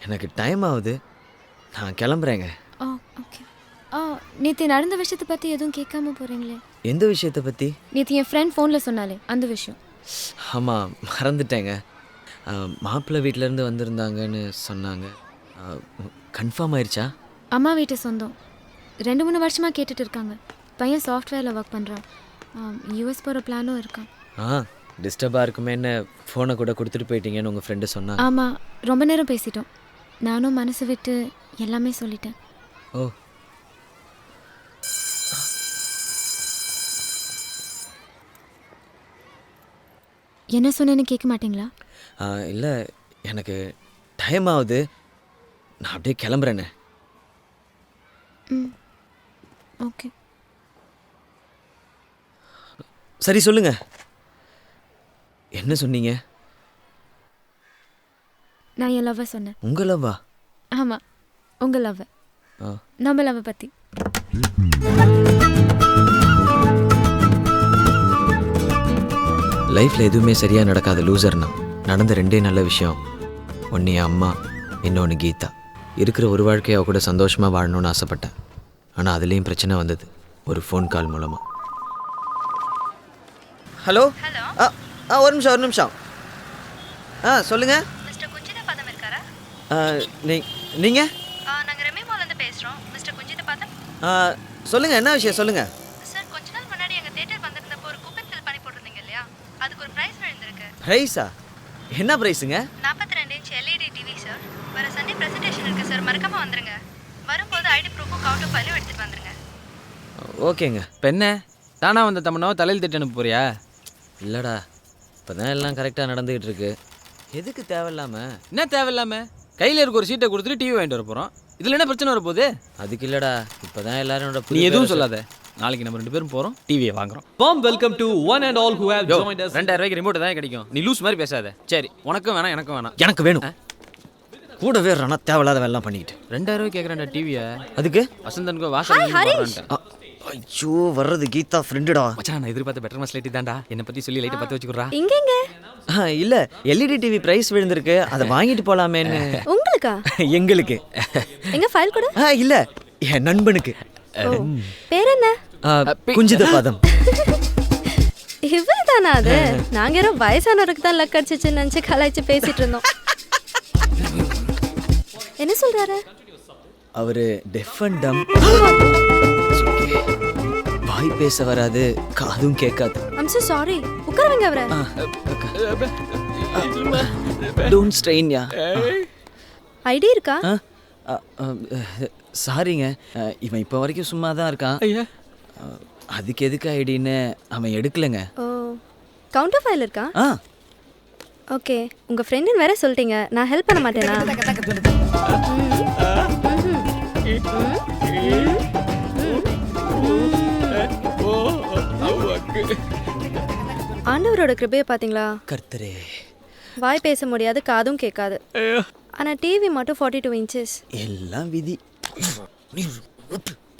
எனக்கு டைம் ஆகுது, நான் கிளம்புறேங்க. ஓகே. நேற்று நடந்த விஷயத்தை பற்றி எதுவும் கேட்காம போகிறீங்களே? எந்த விஷயத்தை பற்றி? நேற்று என் ஃப்ரெண்ட் ஃபோனில் சொன்னாலே அந்த விஷயம். ஆமாம், மறந்துட்டேங்க. மாப்பிள்ளை வீட்டிலேருந்து வந்திருந்தாங்கன்னு சொன்னாங்க. கன்ஃபார்ம் ஆயிடுச்சா? அம்மா வீட்டு சொந்தம், 2-3 வருஷமாக கேட்டுட்டு இருக்காங்க. பையன் சாஃப்ட்வேரில் ஒர்க் பண்ணுறான், யூஎஸ் போகிற பிளானும் இருக்கான். டிஸ்டர்பாக இருக்குமேன்னு ஃபோனை கூட கொடுத்துட்டு போயிட்டீங்கன்னு உங்கள் ஃப்ரெண்டு சொன்னாங்க. ஆமாம், ரொம்ப நேரம் பேசிட்டோம். நானும் மனசு விட்டு எல்லாமே சொல்லிட்டேன். ஓ, என்ன சொன்னேன்னு கேட்க மாட்டீங்களா? இல்லை, எனக்கு டைம் ஆகுது, நான் அப்படியே கிளம்புறேண்ணே. ஓகே, சரி சொல்லுங்க, என்ன சொன்னீங்க? நான் என் லவ்வை சொன்னேன். உங்கள் லவ்வா? ஆமாம், உங்கள் லவ்வை, நம்ம லவ்வை பற்றி. லைஃப்பில் எதுவுமே சரியாக நடக்காத லூசர்னா நடந்த 2 நல்ல விஷயம். ஒன்று என் அம்மா, இன்னொன்று கீதா. இருக்கிற ஒரு வாழ்க்கையை அவ கூட சந்தோஷமாக வாழணும்னு ஆசைப்பட்டேன். ஆனால் அதுலேயும் பிரச்சனை வந்தது, ஒரு ஃபோன் கால் மூலமாக. ஹலோ. ஒரு நிமிஷம். சொல்லுங்கள். மிஸ்டர் குஞ்சித பதம் இருக்காரா? நீங்கள்? நாங்கள் ரெமிமோலேருந்து பேசுகிறோம். மிஸ்டர் குஞ்சித பதம்? சொல்லுங்கள், என்ன விஷயம் சொல்லுங்கள். சார், கொஞ்ச நாள் முன்னாடி எங்கள் தேட்டர் வந்திருந்தப்போ ஒரு கூப்பன் ஃபில் பண்ணி போட்டிருந்தீங்க இல்லையா? அதுக்கு ஒரு ப்ரைஸ் விழுந்திருக்கு. ப்ரைஸா? என்ன ப்ரைஸுங்க? 42 இன்ச் LED டிவி சார். வர சண்டே ப்ரெசன்டேஷன் இருக்குது சார், மறக்காமல் வந்துருங்க. வரும்போது ஐடி ப்ரூஃபும் கவுண்டர் ஃபைலும் எடுத்துகிட்டு வந்துருங்க. ஓகேங்க. பெண்ண தானா வந்த தம்மனாவை தலையில் திட்டு அனுப்ப போறியா? இல்லைடா, இப்போ தான் எல்லாம் கரெக்டாக நடந்துக்கிட்டு இருக்கு. எதுக்கு தேவையில்லாமல்? என்ன தேவையில்லாமல்? கையில் இருக்க ஒரு சீட்டை கொடுத்துட்டு டிவி வாங்கிட்டு வர போகிறோம். இதில் என்ன பிரச்சனை வரப்போகுது? அதுக்கு இல்லைடா, இப்போ தான் எல்லாரோட நீ எதுவும் சொல்லாத. நாளைக்கு நம்ம 2 பேரும் போகிறோம், டிவியை வாங்குறோம். Warm welcome to one and all who have joined us. 2000 ரூபாய்க்கு ரிமோட் தான் கிடைக்கும். நீ லூஸ் மாதிரி பேசாத. சரி, உனக்கும் வேணாம், எனக்கும் வேணாம். எனக்கு வேணும். கூடவே ரானா தேவையில்லாத வேலை பண்ணிக்கிட்டு 2000 ரூபாய்க்கு கேட்குறேன்டா டிவியை. அதுக்கு வசந்தனுக்கு வாசல். ஐயோ, வர்றது கீதா ஃப்ரெண்டுடா. மச்சான், நான் எதிர்பார்த்த பெட்டர் மாஸ் லைட் தான்டா. என்னை பற்றி சொல்லி லைட்டை பற்ற வச்சுக்கிறா. எங்கெங்க? இல்லை, LED டிவி ப்ரைஸ் விழுந்திருக்கு, அதை வாங்கிட்டு போகலாமேன்னு. உங்களுக்கா? எங்களுக்கு. எங்க ஃபைல் கூட? இல்லை, என் நண்பனுக்கு. பேர் என்ன? குஞ்சித பதம். இவர் தானா அது? நாங்க யாரோ வயசானவருக்கு தான் லக் அடிச்சிச்சுன்னு நினச்சி கலாய்ச்சி பேசிட்டு இருந்தோம். என்ன சொல்றாரு? அவரு டெஃப் அண்ட் டம். வாய் பேச வராது, காதும் கேட்காது. I'm so sorry. உட்காருங்க அவரை. Don't strain yeah. ஐடி இருக்கா? சாரிங்க, இவன் இப்போ வரைக்கும் சும்மா தான் இருக்கான். அதுக்கு எதுக்கு ஐடின்னு அவன் எடுக்கலைங்க. ஓ, கவுண்டர் ஃபைல் இருக்கா? ஓகே, உங்க ஃப்ரெண்டுன்னு வேற சொல்லிட்டீங்க, நான் ஹெல்ப் பண்ண மாட்டேனா? ஆண்டவரோட கிருபையை பாத்தீங்களா? கர்த்தரே. வாய் பேச முடியாது, காதும் கேட்காது. ஆனா டிவி மட்டும் 42 இன்ச்சஸ். எல்லாம் விதி.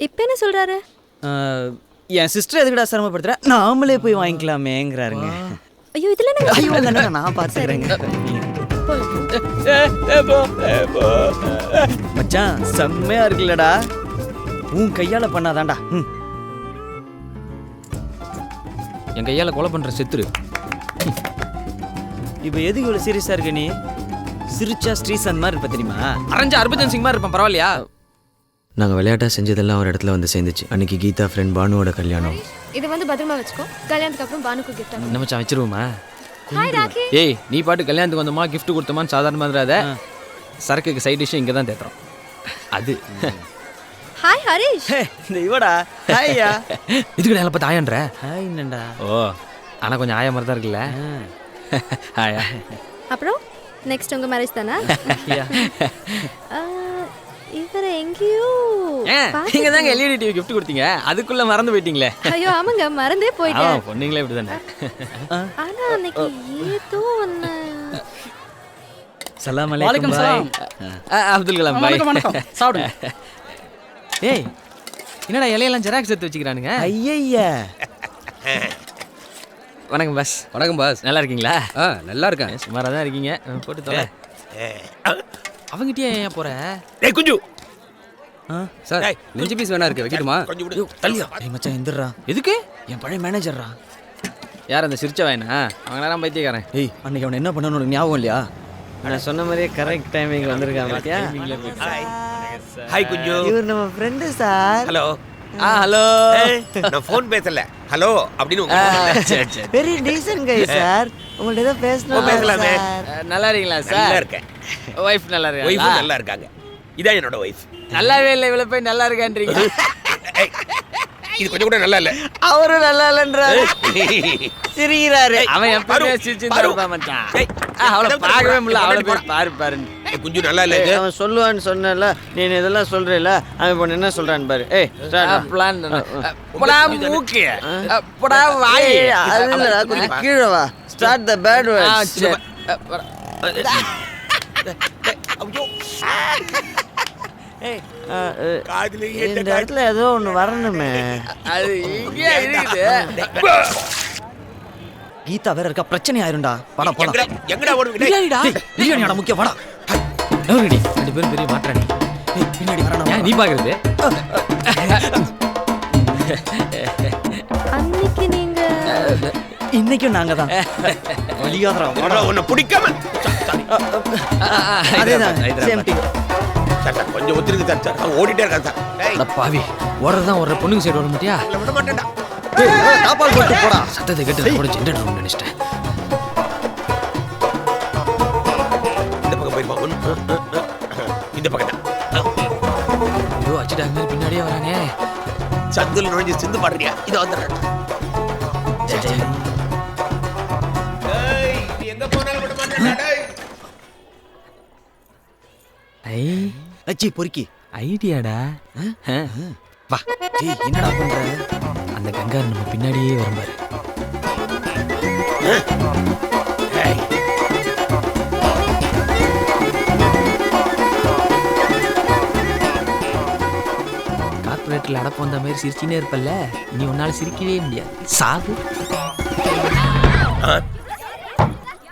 இப்போ என்ன சொல்றாரு? என் சிஸ்டர் எதுக்குடா சிரமப்படுத்துற, நாமளே போய் வாங்கிக்கலாமேங்கிறாருங்க. ஐயோ, இதுல என்ன? ஐயோ, நான் பார்த்துக்கிறேங்க. மச்சான், செம்மையா இருக்குல்லடா. உன் கையால பண்ணாதான்டா. என் கையால் கொலை பண்ணுற செத்துரு. இப்போ எதுக்கு இவ்வளோ சீரியஸாக இருக்க நீ? சிரிச்சா ஸ்ரீசந்த் மாதிரி இருப்ப தெரியுமா? அரஞ்சா ஹர்பஜன் சிங் மாதிரி இருப்பேன், பரவாயில்லையா? நாங்கள் விளையாட்டாக செஞ்சதெல்லாம் ஒரு இடத்துல வந்து சேர்ந்துச்சு. அன்னைக்கு கீதா ஃப்ரெண்ட் பானுவோட கல்யாணம். இது வந்து பத்திரமா வச்சுக்கோ, கல்யாணத்துக்கு அப்புறம் பானுக்கு கிஃப்ட் ஆகும். நம்ம மச்சான் வச்சிருவோமா? ஹாய் ராக்கி. ஏய், நீ பாட்டு கல்யாணத்துக்கு வந்தோமா கிஃப்ட் கொடுத்தோமான்னு சாதாரணமாக இருக்காத. சரக்குக்கு சைட் டிஷ்ஷும் இங்கே தான் தேத்துறோம். அது ஹாய் ஹரிஷ். இந்த இவடா. ஹாய்யா. இதுக்கு நான் பார்த்து ஆயன்ற. ஹாய் என்னண்டா. ஓ, ஆனால் கொஞ்சம் ஆய மாதிரி தான் இருக்குல்ல. ஹாயா. அப்புறம் நெக்ஸ்ட் உங்க மேரேஜ் தானா? இவரை எங்கேயோ நீங்க தாங்க LED டிவி கிஃப்ட் கொடுத்தீங்க, அதுக்குள்ள மறந்து போயிட்டீங்களே. ஐயோ ஆமாங்க, மறந்தே போயிட்டேன். பொண்ணுங்களே இப்படி தானே. ஆனா அன்னைக்கு ஏதோ ஒன்று. சலாம் வலைக்கம் சலாம். அப்துல் கலாம் பாய். வணக்கம் வணக்கம் சாப்பிடுங்க. ஏய் என்னடா இலையெல்லாம் ஜெராக்ஸ் எடுத்து வச்சுக்கிறானுங்க. ஐயய்யா. வணக்கம் பாஸ். வணக்கம் பாஸ். நல்லா இருக்கீங்களா? நல்லா இருக்கேன். சுமாராக தான் இருக்கீங்க. போட்டு தொலை. அவங்ககிட்டயே ஏன் போற? டேய் குஞ்சு. சார் நெஞ்சு பீஸ் வேணா இருக்கு, வைக்கட்டுமா? கொஞ்சம் விடு. தள்ளியா. ஏய் மச்சான் எந்திரா. எதுக்கு? என் பழைய மேனேஜர்ரா. யார் அந்த சிரிச்ச வாயனா? அவங்க நேரம் பைத்தியக்காரன். ஏய் அன்னைக்கு அவனை என்ன பண்ணணும் உனக்கு ஞாபகம் இல்லையா? நான் சொன்ன மாதிரியே கரெக்ட் டைமிங் வந்திருக்கான் பாத்தியா? ஹாய் குஞ்சு. இவர் நம்ம ஃப்ரெண்டு சார். ஹலோ. ஹலோ. நான் ஃபோன் பேசல. ஹலோ அப்படின்னு சரி சரி. வெரி டீசன்ட் கை சார். உங்கள்ட்ட ஏதோ பேசணும். பேசலாமே. நல்லா இருக்கீங்களா சார்? நல்லா இருக்கேன். வைஃப் நல்லா ஒய்ஃபும் இருக்கா? நல்லா இருக்காங்க. இதான் என்னோட ஒய்ஃப். நல்லாவே இல்லை, இவ்வளோ போய் நல்லா இருக்கான்றீங்க. இது கொஞ்சம் கூட நல்லா இல்ல. அவரும் நல்லா இல்லன்றாரு. சிரிக்கிறாரு. அவன் எப்பவுமே சிரிச்சுதான் இருப்பான் மச்சான். அவளை பார்க்கவே முடியல. அவளை போய் பாரு பாருன்னு. குஞ்சு நல்லா இல்ல. அவன் சொல்லுவான்னு சொன்னல. நீ இதெல்லாம் சொல்றேல. அவன் இப்போ என்ன சொல்றான்னு பாரு. ஏய் பிளான் போடா மூக்கு. போடா வாய். அது இல்லடா, கொஞ்சம் கீழே வா. Start the bad words. இந்த இடத்துல ஏதோ ஒன்று வரணுமே. அது இங்கே இருக்குது. கீதா வேற இருக்கா, பிரச்சனை ஆயிரும்டா. வாடா போலாம். எங்கடா ஓடுவீங்க? பிரியாணிடா. பிரியாணிடா முக்கியம். வாடா. நோருடி. ரெண்டு பேரும் பெரிய மாற்றானி. பின்னாடி வரணும். ஏன் நீ பாக்குறது? அன்னைக்கு நீங்க இன்னைக்கும் நாங்க தான். வலியாதரா. வாடா உன்னை பிடிக்காம. அதேதான். Same thing. சார் கொஞ்சம் ஒத்துருக்கு சார். சார் அவன் ஓடிட்டே இருக்கான் சார். அட பாவி. ஓடுறதான் ஒரு பொண்ணுக்கு சைடு வர மாட்டியா? விட மாட்டேன்டா. தாப்பால் போட்டு போடா. சத்தத்தை கேட்டு கூட ஜென்ரேட்டர் ரூம் நினைச்சிட்டேன். இந்த பக்கம் போயிருப்பா. இந்த பக்கம் தான். ஐயோ அச்சிட்டாங்க மாதிரி பின்னாடியே வராங்க. சந்துல நுழைஞ்சு சிந்து பாடுறியா? இது வந்துடுறேன். நீ எங்க போனாலும் விட மாட்டேன்டா. டேய். ஐ அச்சி பொறுக்கி. ஐடியாடா. வா. ஏய் என்னடா பண்ற? அந்த கங்காரு நம்ம பின்னாடியே வரும் பாரு. கார்பரேட்டில் அடப்பு வந்த மாதிரி சிரிச்சினே இருப்பல்ல, இனி உன்னால சிரிக்கவே முடியாது. சாது.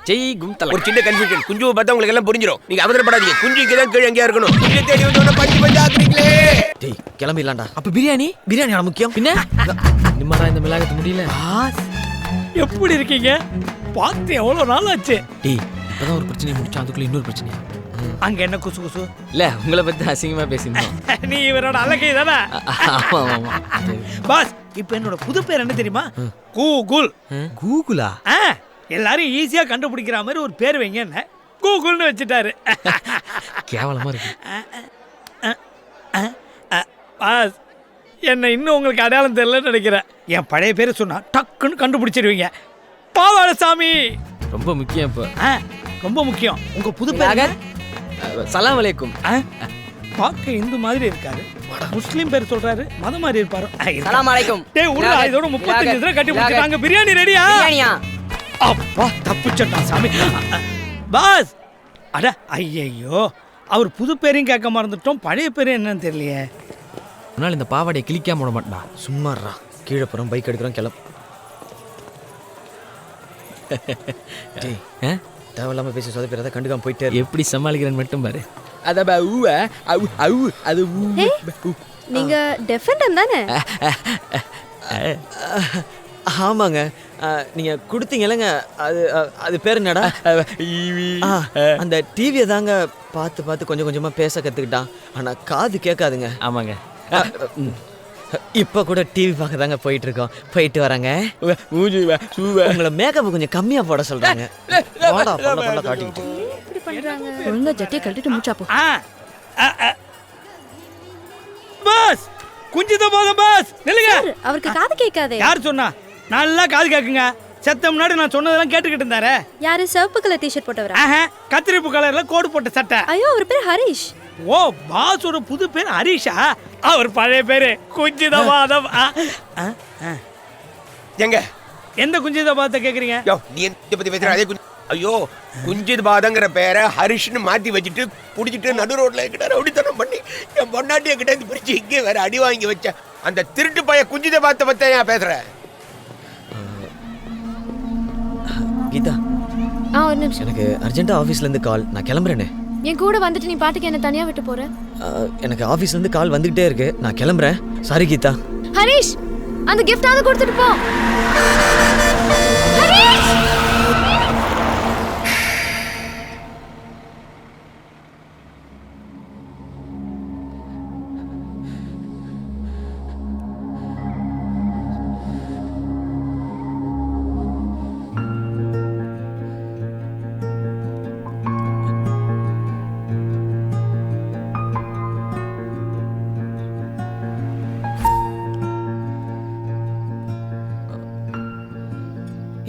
ஜெய் கும்தலா. ஒரு சின்ன கன்ஃபியூஷன். குஞ்சுவை பார்த்தா உங்களுக்கு எல்லாம் புரிஞ்சிடும். நீங்க அவசரப்படாதீங்க. குஞ்சுக்கு தான் கீழே எங்கேயா இருக்கணும். குஞ்சு தேடி வந்து உன்னை பஞ்சு பஞ்சு ஆக்குறீங்களே. டேய் கிளம்பிடலாம்டா. அப்ப பிரியாணி பிரியாணிடா முக்கியம். பின்ன நிம்மரா இந்த மிளகாத்து முடியல. எப்படி இருக்கீங்க? பார்த்து எவ்வளோ நாள் ஆச்சு. டேய் இப்பதான் ஒரு பிரச்சனையை முடிச்சா அதுக்குள்ள இன்னொரு பிரச்சனையா? அங்க என்ன குசு குசு? இல்ல உங்களை பத்தி அசிங்கமா பேசியிருந்தோம். நீ இவரோட அழகை தானே? ஆமா ஆமா. பாஸ் இப்போ என்னோட புது பேர் என்ன தெரியுமா? கூகுள். கூகுளா? எல்லாரும் ஈஸியா கண்டுபிடிக்கிற மாதிரி ஒரு பேர் வைங்க. என்ன கூகுள்னு வச்சுட்டாரு. கேவலமா இருக்கு. பாஸ் என்ன இன்னும் உங்களுக்கு அடையாளம் தெரியலன்னு நினைக்கிறேன். என் பழைய பேர் சொன்னா டக்குன்னு கண்டுபிடிச்சிருவீங்க. பாவாடசாமி. ரொம்ப முக்கியம் இப்போ. ரொம்ப முக்கியம். உங்க புது பேர்? சலாம் அலைக்கும். பார்க்க இந்து மாதிரி இருக்காரு. முஸ்லீம் பேர் சொல்றாரு. மதம் மாதிரி இருப்பாரு. சலாம் அலைக்கும். டேய் உள்ள இதோட 35 தடவை கட்டி பிடிச்சாங்க. பிரியாணி ரெடியா? பிரியாணியா? அப்பா தப்புச்சட்டா சாமி. பாஸ். அட ஐயையோ. அவர் புது பேரையும் கேட்க மறந்துட்டோம். பழைய பேரும் என்னன்னு தெரியலையே. அதனால இந்த பாவாடையை கிளிக்காம விட மாட்டா. சும்மாறா. கீழே போகிறோம், பைக் எடுக்கிறோம், கிளம்பு. டேய் தேவையில்லாமல் பேசி சொதப்பிறத கண்டுக்காம போயிட்டே. எப்படி சமாளிக்கிறேன்னு மட்டும் பாரு. நீங்க டெஃபெண்டர் தானே? ஆமாங்க. நீங்கள் கொடுத்தீங்கல்லங்க, அது அது பேர் என்னடா? அந்த டிவியை தாங்க பார்த்து பார்த்து கொஞ்சம் கொஞ்சமாக பேச கற்றுக்கிட்டான். ஆனால் காது கேட்காதுங்க. ஆமாங்க. இப்போ கூட டிவி பார்க்க தாங்க போயிட்டு இருக்கோம். போயிட்டு வராங்க. உங்களை மேக்கப் கொஞ்சம் கம்மியாக போட சொல்கிறாங்க. வாடா பண்ண பண்ண காட்டிக்கிட்டு. இப்படி பண்றாங்க. ஒழுங்கா ஜட்டியை கழட்டிட்டு மூச்சா போ. பாஸ் குஞ்சித போதும் பாஸ். நில்லுங்க. அவருக்கு காது கேட்காதே. யார் சொன்னா? நல்லா காது கேக்குங்க. செத்த முன்னாடி நான் சொன்னதெல்லாம் கேட்டுக்கிட்டு இருந்தாரு. யாரு? சிவப்பு கலர் டிஷர்ட் போட்டவரா? கத்திரிப்பு கலர்ல கோடு போட்ட சட்டை. ஐயோ அவர் பேர் ஹரிஷ். ஓ பாஸோட புது பேர் ஹரிஷா? அவர் பழைய பேரு குஞ்சிதபாதம். எங்க எந்த குஞ்சிதபாதத்தை கேக்குறீங்க? நீ எந்த பத்தி பேசுற? அதே ஐயோ குஞ்சித் பாதங்கிற பேரை ஹரிஷ்னு மாத்தி வச்சுட்டு குடிச்சிட்டு நடு ரோட்ல கிட்ட ரவுடித்தனம் பண்ணி என் பொண்டாட்டிய கிட்ட இருந்து பிரிச்சு இங்கே வேற அடி வாங்கி வச்ச அந்த திருட்டு பைய குஞ்சித பார்த்த பத்த ஏன் பேசுற? கீதா ஒரு நிமிஷம். எனக்கு அர்ஜென்ட்டாக ஆஃபீஸ்லேருந்து கால். நான் கிளம்புறேனே. என் கூட வந்துட்டு நீ பாட்டுக்கு என்ன தனியா விட்டு போற? எனக்கு ஆஃபீஸ்லேருந்து கால் வந்துகிட்டே இருக்கு. நான் கிளம்புறேன். சாரி கீதா. ஹரிஷ் அந்த கிஃப்ட் ஆவது கொடுத்துட்டு போ. ஹரிஷ்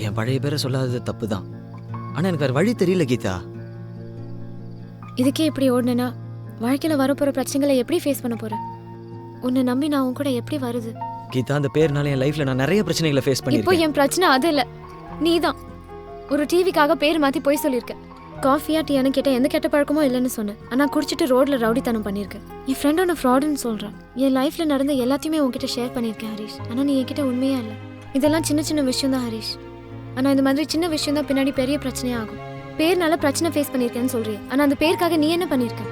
என் பழைய பேரை சொல்லாதது தப்பு தான். ஆனால் எனக்கு வேறு வழி தெரியல கீதா. இதுக்கே இப்படி ஓடுனா வாழ்க்கையில வரப்போற பிரச்சனைகளை எப்படி ஃபேஸ் பண்ண போற? உன்னை நம்பி நான் உன் கூட எப்படி வருது? கீதா, அந்த பேர்னால என் லைஃப்ல நான் நிறைய பிரச்சனைகளை ஃபேஸ் இப்போ பண்ணிருக்கேன். என் பிரச்சனை அது இல்ல, நீதான் ஒரு டிவிக்காக பேர் மாத்தி போய் சொல்லியிருக்க. காஃபியா டீயானு கேட்ட எந்த கெட்ட பழக்கமும் இல்லைன்னு சொன்னேன். ஆனா குடிச்சிட்டு ரோட்ல ரவுடித்தனம் பண்ணியிருக்கேன். என் ஃப்ரெண்ட் ஒன்று ஃப்ராடுன்னு சொல்றான். என் லைஃப்ல நடந்த எல்லாத்தையுமே உன்கிட்ட ஷேர் பண்ணியிருக்கேன் ஹரிஷ். ஆனா நீ என்கிட்ட உண்மையா இல்லை. இதெல்லாம் சின்ன சின்ன விஷயம் தான் ஹரிஷ். ஆனா இந்த மாதிரி சின்ன விஷயம் தான் பின்னாடி பெரிய பிரச்சனையாகும். பேர்னால பிரச்சனை ஃபேஸ் பண்ணியிருக்கேன்னு சொல்றியே, ஆனா அந்த பேருக்காக நீ என்ன பண்ணியிருக்க?